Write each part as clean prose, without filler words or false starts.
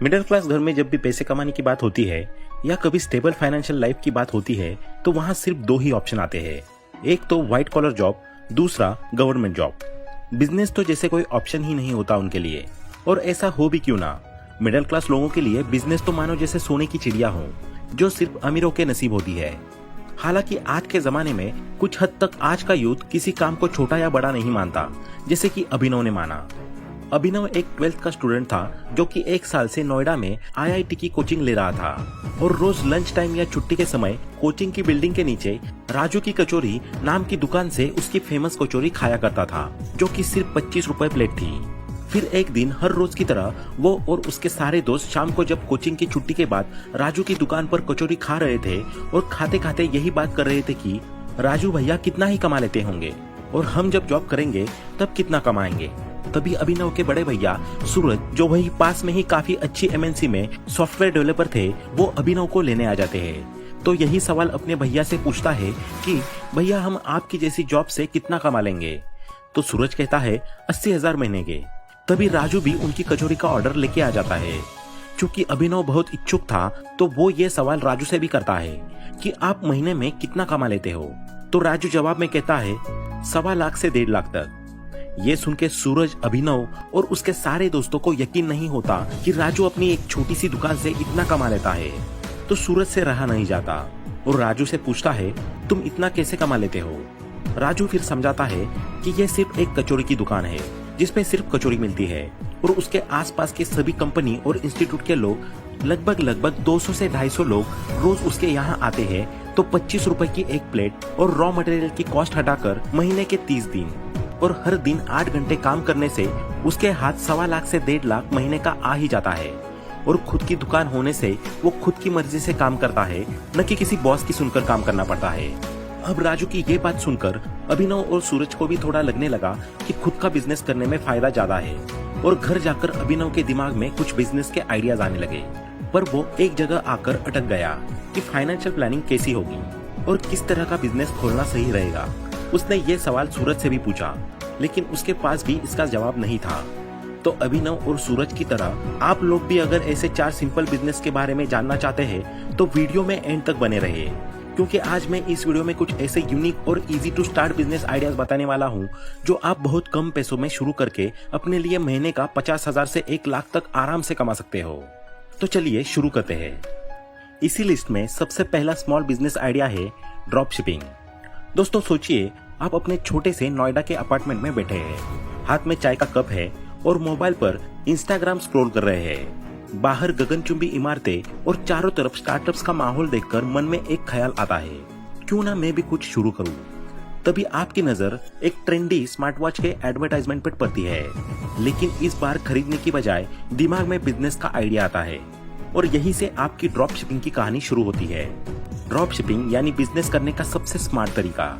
Middle class घर में जब भी पैसे कमाने की बात होती है या कभी स्टेबल फाइनेंशियल लाइफ की बात होती है तो वहाँ सिर्फ दो ही ऑप्शन आते हैं। एक तो व्हाइट कॉलर जॉब, दूसरा गवर्नमेंट जॉब। बिजनेस तो जैसे कोई ऑप्शन ही नहीं होता उनके लिए। और ऐसा हो भी क्यों ना, मिडिल क्लास लोगों के लिए बिजनेस तो मानो जैसे सोने की चिड़िया हो जो सिर्फ अमीरों के नसीब होती है। हालांकि आज के जमाने में कुछ हद तक आज का यूथ किसी काम को छोटा या बड़ा नहीं मानता, जैसे कि अभिनव ने माना। अभिनव एक 12th का स्टूडेंट था जो कि 1 साल से नोएडा में IIT की कोचिंग ले रहा था और रोज लंच टाइम या छुट्टी के समय कोचिंग की बिल्डिंग के नीचे राजू की कचौरी नाम की दुकान से उसकी फेमस कचौरी खाया करता था, जो कि सिर्फ 25 रुपए प्लेट थी। फिर एक दिन हर रोज की तरह वो और उसके सारे दोस्त शाम को जब कोचिंग की छुट्टी के बाद राजू की दुकान पर कचौरी खा रहे थे और खाते खाते यही बात कर रहे थे कि राजू भैया कितना ही कमा लेते होंगे और हम जब जॉब करेंगे तब कितना कमाएंगे। तभी अभिनव के बड़े भैया सूरज, जो वही पास में ही काफी अच्छी MNC में सॉफ्टवेयर डेवलपर थे, वो अभिनव को लेने आ जाते हैं। तो यही सवाल अपने भैया से पूछता है कि भैया हम आपकी जैसी जॉब से कितना कमा लेंगे। तो सूरज कहता है 80,000 महीने के। तभी राजू भी उनकी कचौरी का ऑर्डर लेके आ जाता है। चूंकि अभिनव बहुत इच्छुक था तो वो ये सवाल राजू से भी करता है कि आप महीने में कितना कमा लेते हो। तो राजू जवाब में कहता है 1.25 लाख से 1.5 लाख तक। ये सुन के सूरज, अभिनव और उसके सारे दोस्तों को यकीन नहीं होता कि राजू अपनी एक छोटी सी दुकान से इतना कमा लेता है। तो सूरज से रहा नहीं जाता और राजू से पूछता है तुम इतना कैसे कमा लेते हो। राजू फिर समझाता है कि यह सिर्फ एक कचौरी की दुकान है जिसमें सिर्फ कचौरी मिलती है और उसके आसपास के सभी कंपनी और इंस्टीट्यूट के लोग लगभग 200 से 250 लोग रोज उसके यहाँ आते हैं। तो 25 रुपए की एक प्लेट और रॉ मटेरियल की कॉस्ट हटाकर महीने के 30 दिन और हर दिन 8 घंटे काम करने से उसके हाथ 1.25 लाख से 1.5 लाख महीने का आ ही जाता है। और खुद की दुकान होने से वो खुद की मर्जी से काम करता है, न कि किसी बॉस की सुनकर काम करना पड़ता है। अब राजू की ये बात सुनकर अभिनव और सूरज को भी थोड़ा लगने लगा कि खुद का बिजनेस करने में फायदा ज्यादा है और घर जाकर अभिनव के दिमाग में कुछ बिजनेस के आइडियाज आने लगे। पर वो एक जगह आकर अटक गया कि फाइनेंशियल प्लानिंग कैसी होगी और किस तरह का बिजनेस खोलना सही रहेगा। उसने ये सवाल सूरज से भी पूछा, लेकिन उसके पास भी इसका जवाब नहीं था। तो अभिनव और सूरज की तरह आप लोग भी अगर ऐसे 4 सिंपल बिजनेस के बारे में जानना चाहते हैं तो वीडियो में एंड तक बने रहिए, क्योंकि आज मैं इस वीडियो में कुछ ऐसे यूनिक और easy to start business ideas बताने वाला हूं जो आप बहुत कम पैसों में शुरू करके अपने लिए महीने का 50,000 से 1 लाख तक आराम से कमा सकते हो। तो चलिए शुरू करते हैं। इसी लिस्ट में सबसे पहला स्मॉल बिजनेस आइडिया है ड्रॉप शिपिंग। दोस्तों सोचिए, आप अपने छोटे से नोएडा के अपार्टमेंट में बैठे हैं, हाथ में चाय का कप है और मोबाइल पर इंस्टाग्राम स्क्रॉल कर रहे हैं। बाहर गगनचुंबी इमारतें और चारों तरफ स्टार्टअप्स का माहौल देखकर मन में एक ख्याल आता है, क्यों ना मैं भी कुछ शुरू करूं। तभी आपकी नजर एक ट्रेंडी स्मार्ट वॉच के एडवर्टाइजमेंट पर पड़ती है, लेकिन इस बार खरीदने की बजाय दिमाग में बिजनेस का आइडिया आता है और यहीं से आपकी ड्रॉप शिपिंग की कहानी शुरू होती है। ड्रॉप शिपिंग यानी बिजनेस करने का सबसे स्मार्ट तरीका,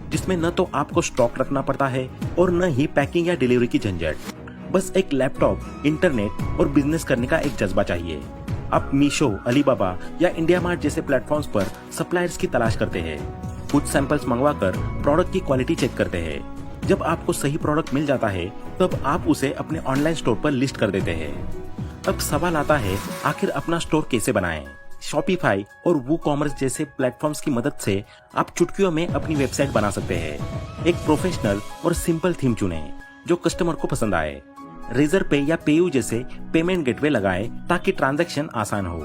जिसमें न तो आपको स्टॉक रखना पड़ता है और न ही पैकिंग या डिलीवरी की झंझट। बस एक लैपटॉप, इंटरनेट और बिजनेस करने का एक जज्बा चाहिए। आप मीशो, अलीबाबा या इंडिया मार्ट जैसे प्लेटफॉर्म्स पर सप्लायर्स की तलाश करते हैं, कुछ सैंपल्स मंगवाकर प्रोडक्ट की क्वालिटी चेक करते हैं। जब आपको सही प्रोडक्ट मिल जाता है तब आप उसे अपने ऑनलाइन स्टोर पर लिस्ट कर देते हैं। अब सवाल आता है, आखिर अपना स्टोर कैसे बनाएं? शॉपिफाई और वूकॉमर्स जैसे प्लेटफॉर्म्स की मदद से आप चुटकियों में अपनी वेबसाइट बना सकते हैं। एक प्रोफेशनल और सिंपल थीम चुनें जो कस्टमर को पसंद आए। रेजर पे या पेयू जैसे पेमेंट गेटवे लगाएं ताकि ट्रांजैक्शन आसान हो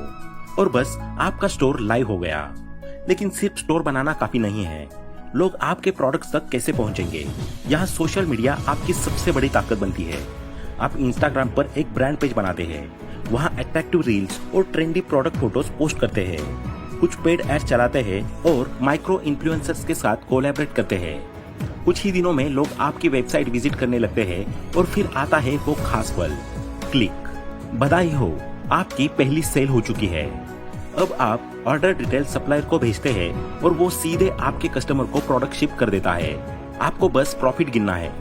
और बस आपका स्टोर लाइव हो गया। लेकिन सिर्फ स्टोर बनाना काफी नहीं है, लोग आपके प्रोडक्ट्स तक कैसे पहुंचेंगे? यहाँ सोशल मीडिया आपकी सबसे बड़ी ताकत बनती है। आप इंस्टाग्राम पर एक ब्रांड पेज बनाते हैं, वहाँ अट्रैक्टिव रील्स और ट्रेंडी प्रोडक्ट फोटोज पोस्ट करते हैं, कुछ पेड एड चलाते हैं और माइक्रो इन्फ्लुएंसर्स के साथ कोलैबोरेट करते हैं। कुछ ही दिनों में लोग आपकी वेबसाइट विजिट करने लगते हैं और फिर आता है वो खास पल, क्लिक। बधाई हो, आपकी पहली सेल हो चुकी है। अब आप ऑर्डर डिटेल सप्लायर को भेजते हैं और वो सीधे आपके कस्टमर को प्रोडक्ट शिप कर देता है। आपको बस प्रॉफिट गिनना है,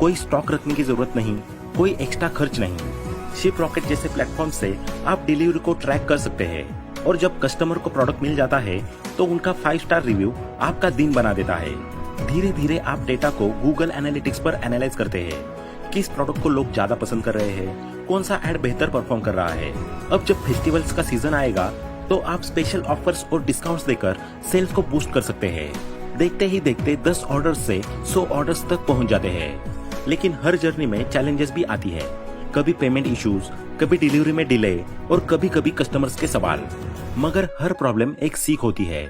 कोई स्टॉक रखने की जरूरत नहीं, कोई एक्स्ट्रा खर्च नहीं। शिप रॉकेट जैसे प्लेटफॉर्म से आप डिलीवरी को ट्रैक कर सकते हैं और जब कस्टमर को प्रोडक्ट मिल जाता है तो उनका 5 स्टार रिव्यू आपका दिन बना देता है। धीरे धीरे आप डेटा को गूगल एनालिटिक्स पर एनालाइज करते हैं किस प्रोडक्ट को लोग ज्यादा पसंद कर रहे हैं, कौन सा ऐड बेहतर परफॉर्म कर रहा है। अब जब फेस्टिवल्स का सीजन आएगा तो आप स्पेशल ऑफर्स और डिस्काउंट्स देकर सेल्स को बूस्ट कर सकते हैं। देखते ही देखते 10 ऑर्डर्स से 100 ऑर्डर्स तक पहुंच जाते हैं। लेकिन हर जर्नी में चैलेंजेस भी आती है, कभी पेमेंट इश्यूज, कभी डिलीवरी में डिले और कभी कभी कस्टमर्स के सवाल। मगर हर प्रॉब्लम एक सीख होती है।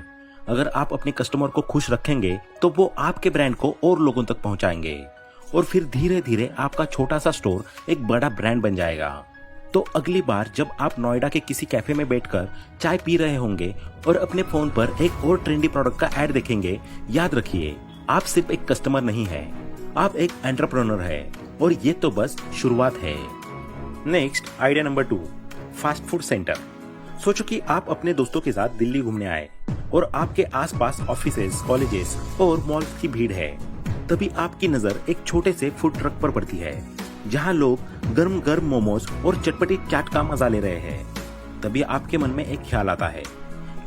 अगर आप अपने कस्टमर को खुश रखेंगे तो वो आपके ब्रांड को और लोगों तक पहुंचाएंगे और फिर धीरे धीरे आपका छोटा सा स्टोर एक बड़ा ब्रांड बन जाएगा। तो अगली बार जब आप नोएडा के किसी कैफे में बैठकर चाय पी रहे होंगे और अपने फोन पर एक और ट्रेंडी प्रोडक्ट का ऐड देखेंगे, याद रखिए आप सिर्फ एक कस्टमर नहीं है, आप एक एंटरप्रेन्योर है और ये तो बस शुरुआत है। Next idea number 2, fast food centre. सोचो कि आप अपने दोस्तों के साथ दिल्ली घूमने आए और आपके आसपास ऑफिसेज, कॉलेजेस और मॉल्स की भीड़ है। तभी आपकी नजर एक छोटे से फूड ट्रक पर पड़ती है जहां लोग गर्म गर्म मोमोज और चटपटी चाट का मजा ले रहे हैं। तभी आपके मन में एक ख्याल आता है,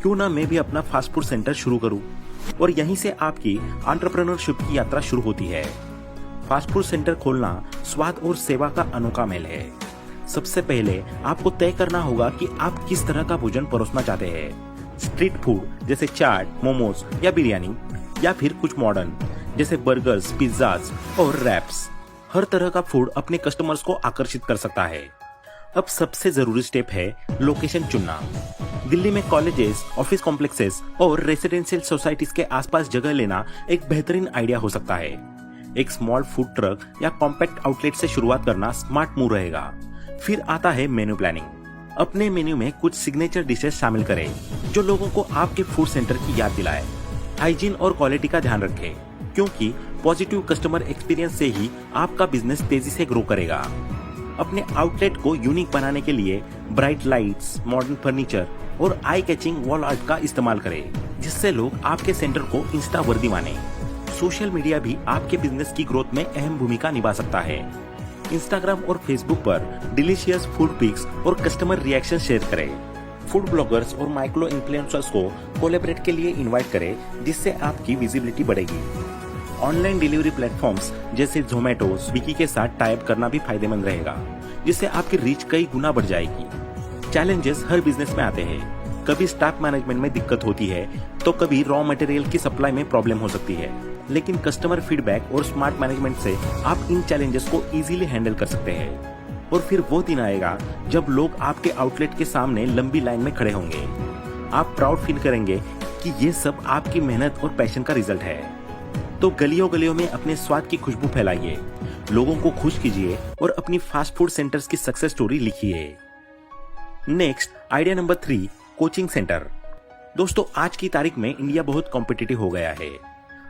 क्यों ना मैं भी अपना फास्ट फूड सेंटर शुरू करूं। और यहीं से आपकी एंटरप्रेन्योरशिप की यात्रा शुरू होती है। फास्ट फूड सेंटर खोलना स्वाद और सेवा का अनोखा मेल है। सबसे पहले आपको तय करना होगा कि आप किस तरह का भोजन परोसना चाहते हैं। स्ट्रीट फूड जैसे चाट, मोमोज या बिरयानी, या फिर कुछ मॉडर्न जैसे बर्गर्स, पिज्जाज और रैप्स। हर तरह का फूड अपने कस्टमर्स को आकर्षित कर सकता है। अब सबसे जरूरी स्टेप है लोकेशन चुनना। दिल्ली में कॉलेजेस, ऑफिस कॉम्प्लेक्सेस और रेसिडेंशियल सोसाइटीज के आसपास जगह लेना एक बेहतरीन आइडिया हो सकता है। एक स्मॉल फूड ट्रक या कॉम्पैक्ट आउटलेट से शुरुआत करना स्मार्ट मूव रहेगा। फिर आता है मेन्यू प्लानिंग। अपने मेन्यू में कुछ सिग्नेचर डिशेस शामिल करें जो लोगों को आपके फूड सेंटर की याद दिलाए। हाइजीन और क्वालिटी का ध्यान रखें, क्योंकि पॉजिटिव कस्टमर एक्सपीरियंस से ही आपका बिजनेस तेजी से ग्रो करेगा। अपने आउटलेट को यूनिक बनाने के लिए ब्राइट लाइट्स, मॉडर्न फर्नीचर और आई कैचिंग वॉल आर्ट का इस्तेमाल करें, जिससे लोग आपके सेंटर को इंस्टा वर्दी माने। सोशल मीडिया भी आपके बिजनेस की ग्रोथ में अहम भूमिका निभा सकता है। इंस्टाग्राम और फेसबुक पर डिलीशियस फूड पिक्स और कस्टमर रिएक्शन शेयर करें। फूड ब्लॉगर्स और माइक्रो इन्फ्लुएंसर्स को कोलैबोरेट के लिए इनवाइट करें, जिससे आपकी विजिबिलिटी बढ़ेगी। ऑनलाइन डिलीवरी प्लेटफॉर्म्स जैसे जोमेटो, स्विगी के साथ टाइप करना भी फायदेमंद रहेगा, जिससे आपकी रीच कई गुना बढ़ जाएगी। चैलेंजेस हर बिजनेस में आते हैं। कभी स्टाफ मैनेजमेंट में दिक्कत होती है तो कभी रॉ मटेरियल की सप्लाई में प्रॉब्लम हो सकती है। लेकिन कस्टमर फीडबैक और स्मार्ट मैनेजमेंट से आप इन चैलेंजेस को इजीली हैंडल कर सकते हैं। और फिर वो दिन आएगा जब लोग आपके आउटलेट के सामने लंबी लाइन में खड़े होंगे। आप प्राउड फील करेंगे कि ये सब आपकी मेहनत और पैशन का रिजल्ट है। तो गलियों गलियों में अपने स्वाद की खुशबू फैलाइए, लोगों को खुश कीजिए और अपनी फास्ट फूड सेंटर्स की सक्सेस स्टोरी लिखिए। Next idea number 3, coaching centre. दोस्तों, आज की तारीख में इंडिया बहुत कॉम्पिटिटिव हो गया है।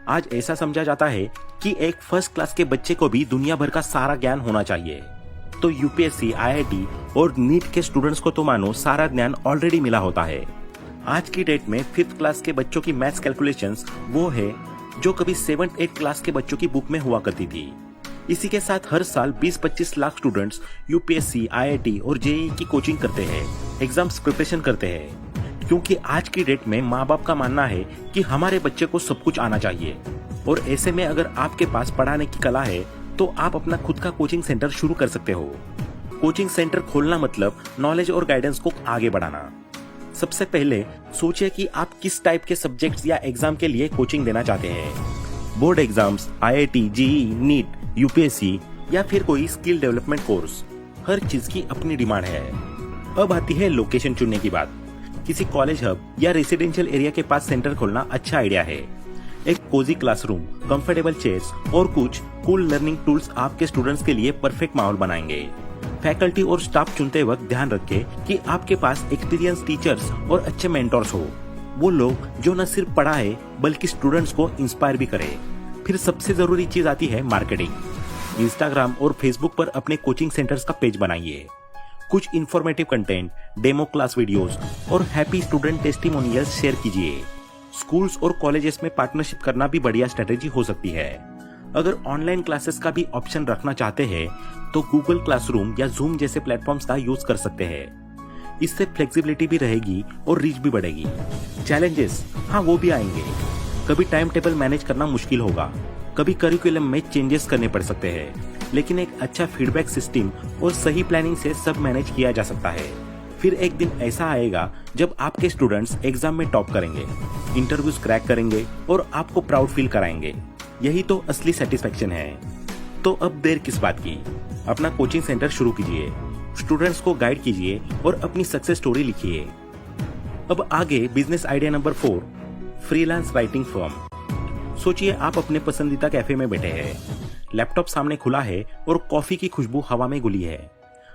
आज ऐसा समझा जाता है कि एक फर्स्ट क्लास के बच्चे को भी दुनिया भर का सारा ज्ञान होना चाहिए। तो यूपीएससी, आईआईटी और नीट के स्टूडेंट्स को तो मानो सारा ज्ञान ऑलरेडी मिला होता है। आज की डेट में 5th क्लास के बच्चों की मैथ्स कैलकुलेशंस वो है जो कभी 7th 8th क्लास के बच्चों की बुक में हुआ करती थी। इसी के साथ हर साल 20-25 लाख स्टूडेंट्स यूपीएससी, आईआईटी और जेईई की कोचिंग करते हैं, एग्जाम्स प्रिपरेशन करते हैं। क्योंकि आज की डेट में माँ बाप का मानना है कि हमारे बच्चे को सब कुछ आना चाहिए। और ऐसे में अगर आपके पास पढ़ाने की कला है तो आप अपना खुद का कोचिंग सेंटर शुरू कर सकते हो। कोचिंग सेंटर खोलना मतलब नॉलेज और गाइडेंस को आगे बढ़ाना। सबसे पहले सोचिए कि आप किस टाइप के सब्जेक्ट्स या एग्जाम के लिए कोचिंग देना चाहते हैं। Board exams, IIT, JEE, NEET, UPSC या फिर कोई स्किल डेवलपमेंट कोर्स। हर चीज की अपनी डिमांड है। अब आती है लोकेशन चुनने की बात। किसी कॉलेज हब या रेसिडेंशियल एरिया के पास सेंटर खोलना अच्छा आइडिया है। एक कोजी क्लासरूम, कंफर्टेबल चेयर्स और कुछ कूल लर्निंग टूल्स आपके स्टूडेंट्स के लिए परफेक्ट माहौल बनाएंगे। फैकल्टी और स्टाफ चुनते वक्त ध्यान रखें कि आपके पास एक्सपीरियंस टीचर्स और अच्छे मेंटर्स हो। वो लोग जो न सिर्फ पढ़ाए बल्कि स्टूडेंट्स को इंस्पायर भी करे। फिर सबसे जरूरी चीज आती है मार्केटिंग। इंस्टाग्राम और फेसबुक पर अपने कोचिंग सेंटर्स का पेज बनाइए। कुछ informative content, demo class videos और हैप्पी स्टूडेंट टेस्टिमोनियल्स शेयर कीजिए। स्कूल्स और कॉलेजेस में पार्टनरशिप करना भी बढ़िया स्ट्रेटेजी हो सकती है। अगर ऑनलाइन क्लासेस का भी ऑप्शन रखना चाहते हैं तो गूगल क्लासरूम या जूम जैसे प्लेटफॉर्म्स का यूज कर सकते हैं। इससे फ्लेक्सिबिलिटी भी रहेगी और रीच भी बढ़ेगी। चैलेंजेस, हाँ वो भी आएंगे। कभी टाइम टेबल मैनेज करना मुश्किल होगा, कभी करिकुलम में चेंजेस करने पड़ सकते हैं, लेकिन एक अच्छा फीडबैक सिस्टम और सही प्लानिंग से सब मैनेज किया जा सकता है। फिर एक दिन ऐसा आएगा जब आपके स्टूडेंट्स एग्जाम में टॉप करेंगे, इंटरव्यूज क्रैक करेंगे और आपको प्राउड फील कराएंगे। यही तो असली सेटिस्फेक्शन है। तो अब देर किस बात की, अपना कोचिंग सेंटर शुरू कीजिए, स्टूडेंट्स को गाइड कीजिए और अपनी सक्सेस स्टोरी लिखिए। अब आगे business idea number 4, freelance writing firm. सोचिए आप अपने पसंदीदा कैफे में बैठे हैं, लैपटॉप सामने खुला है और कॉफी की खुशबू हवा में घुली है।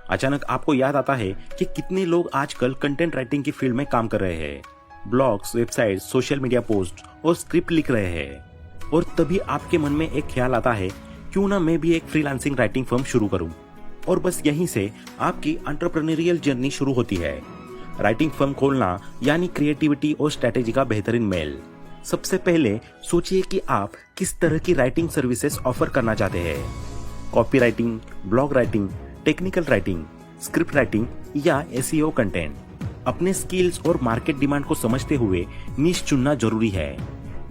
अचानक आपको याद आता है कि कितने लोग आजकल कंटेंट राइटिंग की फील्ड में काम कर रहे हैं, blogs, website, social media post और स्क्रिप्ट लिख रहे हैं। और तभी आपके मन में एक ख्याल आता है, क्यों ना मैं भी एक फ्रीलांसिंग राइटिंग फर्म शुरू करूं। और बस यहीं से आपकी एंटरप्रेन्योरियल जर्नी शुरू होती है। राइटिंग फर्म खोलना यानी क्रिएटिविटी और स्ट्रेटेजी का बेहतरीन मेल। सबसे पहले सोचिए कि आप किस तरह की राइटिंग सर्विसेज ऑफर करना चाहते हैं। Copy writing, blog writing, technical writing, script writing या एसईओ कंटेंट। अपने स्किल्स और मार्केट डिमांड को समझते हुए नीश चुनना जरूरी है।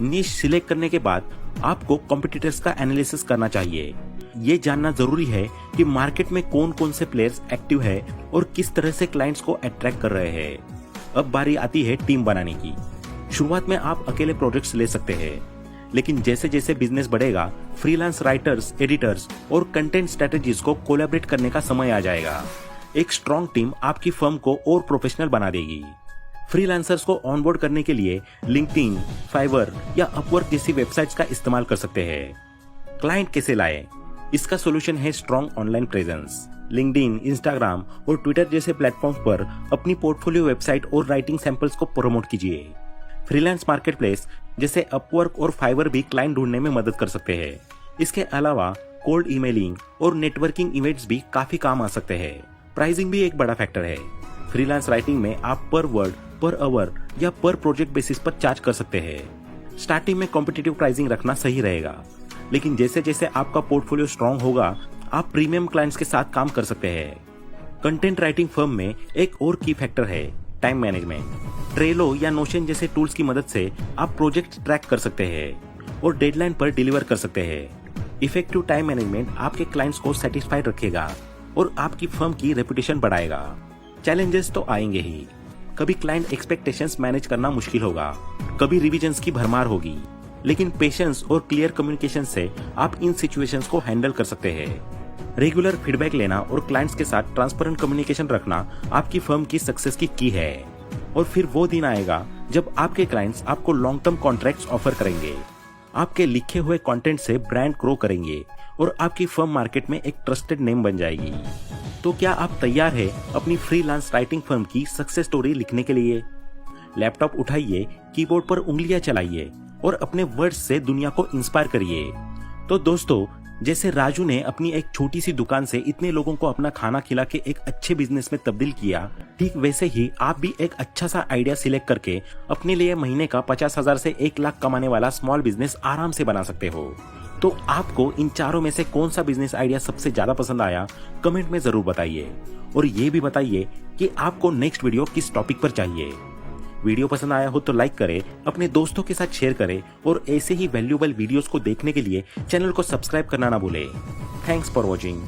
नीश सिलेक्ट करने के बाद आपको कॉम्पिटिटर्स का एनालिसिस करना चाहिए। ये जानना जरूरी है कि मार्केट में कौन कौन से प्लेयर्स एक्टिव है और किस तरह से क्लाइंट्स को अट्रैक्ट कर रहे हैं। अब बारी आती है टीम बनाने की। शुरुआत में आप अकेले प्रोजेक्ट्स ले सकते हैं, लेकिन जैसे जैसे बिजनेस बढ़ेगा, फ्रीलांस राइटर्स, एडिटर्स और कंटेंट स्ट्रेटेजीज को कोलैबोरेट करने का समय आ जाएगा। एक स्ट्रॉन्ग टीम आपकी फर्म को और प्रोफेशनल बना देगी। फ्रीलांसर्स को ऑनबोर्ड करने के लिए लिंक्डइन, फाइवर या अपवर्क जैसी वेबसाइट्स का इस्तेमाल कर सकते हैं। क्लाइंट कैसे लाए? इसका सोल्यूशन है strong online presence. LinkedIn, Instagram और ट्विटर जैसे प्लेटफॉर्म पर अपनी पोर्टफोलियो वेबसाइट और राइटिंग सैंपल्स को प्रमोट कीजिए। फ्रीलांस मार्केटप्लेस जैसे अपवर्क और फाइवर भी क्लाइंट ढूंढने में मदद कर सकते हैं। इसके अलावा कोल्ड ईमेलिंग और नेटवर्किंग इवेंट्स भी काफी काम आ सकते हैं। प्राइसिंग भी एक बड़ा फैक्टर है। फ्रीलांस राइटिंग में आप पर वर्ड, पर आवर या पर प्रोजेक्ट बेसिस पर चार्ज कर सकते हैं। स्टार्टिंग में कॉम्पिटिटिव प्राइसिंग रखना सही रहेगा, लेकिन जैसे जैसे आपका पोर्टफोलियो स्ट्रांग होगा, आप प्रीमियम क्लाइंट्स के साथ काम कर सकते हैं। कंटेंट राइटिंग फर्म में एक और की फैक्टर है टाइम मैनेजमेंट। ट्रेलो या नोशन जैसे टूल्स की मदद से आप प्रोजेक्ट ट्रैक कर सकते हैं और डेडलाइन पर डिलीवर कर सकते हैं। इफेक्टिव टाइम मैनेजमेंट आपके क्लाइंट्स को सेटिस्फाइड रखेगा और आपकी फर्म की रेपुटेशन बढ़ाएगा। चैलेंजेस तो आएंगे ही। कभी क्लाइंट एक्सपेक्टेशंस मैनेज करना मुश्किल होगा, कभी रिविजन्स की भरमार होगी, लेकिन पेशेंस और क्लियर कम्युनिकेशन से आप इन सिचुएशंस को हैंडल कर सकते हैं। रेगुलर फीडबैक लेना और क्लाइंट्स के साथ ट्रांसपेरेंट कम्युनिकेशन रखना आपकी फर्म की सक्सेस की है। और फिर वो दिन आएगा जब आपके क्लाइंट्स आपको लॉन्ग टर्म कॉन्ट्रैक्ट्स ऑफर करेंगे, आपके लिखे हुए कंटेंट से ब्रांड ग्रो करेंगे और आपकी फर्म मार्केट में एक ट्रस्टेड नेम बन जाएगी। तो क्या आप तैयार हैं अपनी फ्रीलांस राइटिंग फर्म की सक्सेस स्टोरी लिखने के लिए? लैपटॉप उठाइए, कीबोर्ड पर उंगलियां चलाइए और अपने वर्ड्स से दुनिया को इंस्पायर करिए। तो दोस्तों, जैसे राजू ने अपनी एक छोटी सी दुकान से इतने लोगों को अपना खाना खिला के एक अच्छे बिजनेस में तब्दील किया, ठीक वैसे ही आप भी एक अच्छा सा आइडिया सिलेक्ट करके अपने लिए महीने का 50,000 से 1 लाख कमाने वाला स्मॉल बिजनेस आराम से बना सकते हो। तो आपको इन चारों में से कौन सा बिजनेस आइडिया सबसे ज्यादा पसंद आया, कमेंट में जरूर बताइए। और ये भी बताइए कि आपको नेक्स्ट वीडियो किस टॉपिक पर चाहिए। वीडियो पसंद आया हो तो लाइक करें, अपने दोस्तों के साथ शेयर करें और ऐसे ही वैल्यूएबल वीडियोस को देखने के लिए चैनल को सब्सक्राइब करना ना भूलें। Thanks for watching.